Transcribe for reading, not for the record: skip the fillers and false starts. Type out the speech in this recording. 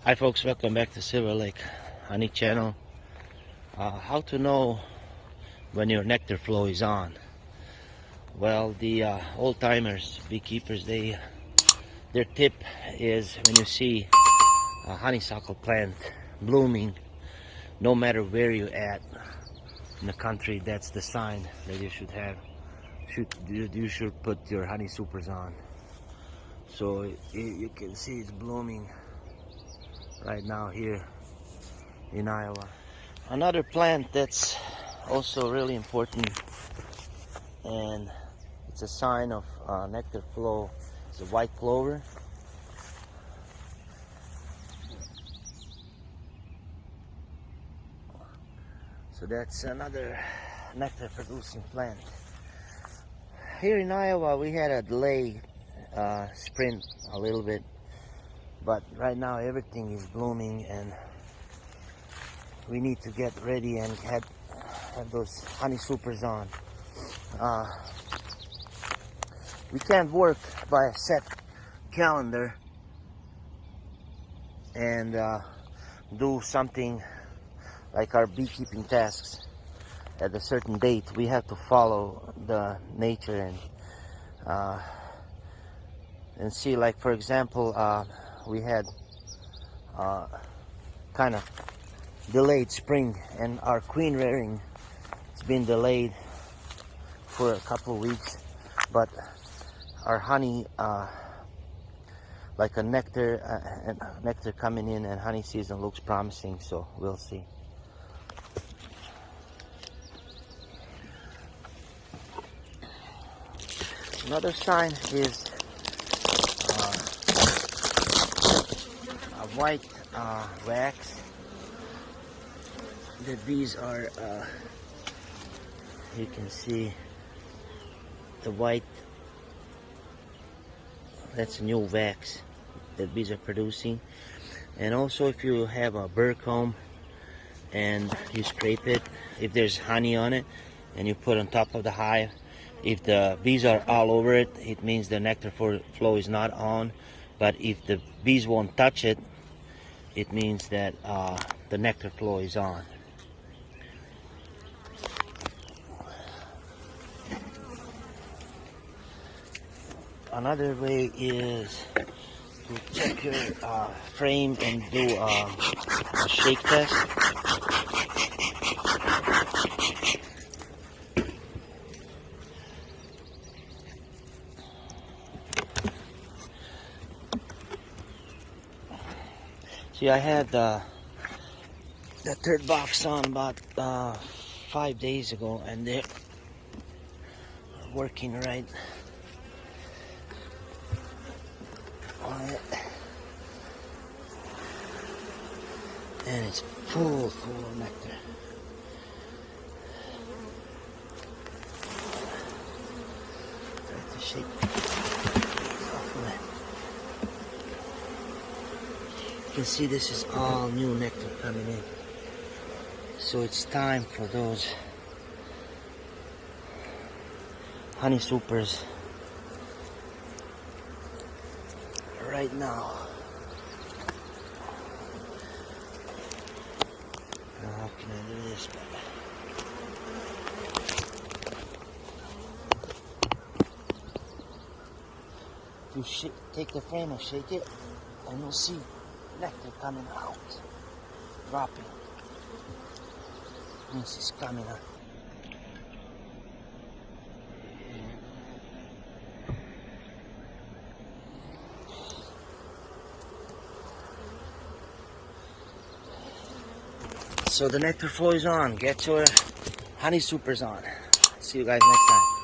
Hi folks, welcome back to Silver Lake Honey Channel. How to know when your nectar flow is on? Well, the old timers, beekeepers, their tip is when you see a honeysuckle plant blooming, no matter where you're at in the country, that's the sign that you should put your honey supers on. So you can see it's blooming right now here in Iowa. Another plant that's also really important, and it's a sign of nectar flow, is the white clover. So that's another nectar producing plant. Here in Iowa we had a delayed sprint a little bit, but right now everything is blooming and we need to get ready and have those honey supers on. We can't work by a set calendar and do something like our beekeeping tasks at a certain date. We have to follow the nature and see, like for example, we had kind of delayed spring, and our queen rearing has been delayed for a couple of weeks, but our honey, like a nectar coming in, and honey season looks promising, so we'll see. Another sign is a white wax. That these are, you can see the white, that's a new wax that bees are producing. And also if you have a burr comb and you scrape it, if there's honey on it and you put on top of the hive, if the bees are all over it, it means the nectar flow is not on. But if the bees won't touch it, it means that the nectar flow is on. Another way is to check your frame and do a shake test. See, I had the third box on about 5 days ago, and they're working right on it, and it's full of nectar. Try to shake off of it. You can see this is all new nectar coming in, so it's time for those honey supers right now. How can I do this? You take the frame and shake it, and you'll see nectar coming out, dropping. Means it's coming out. So the nectar flow is on. Get your honey supers on. See you guys next time.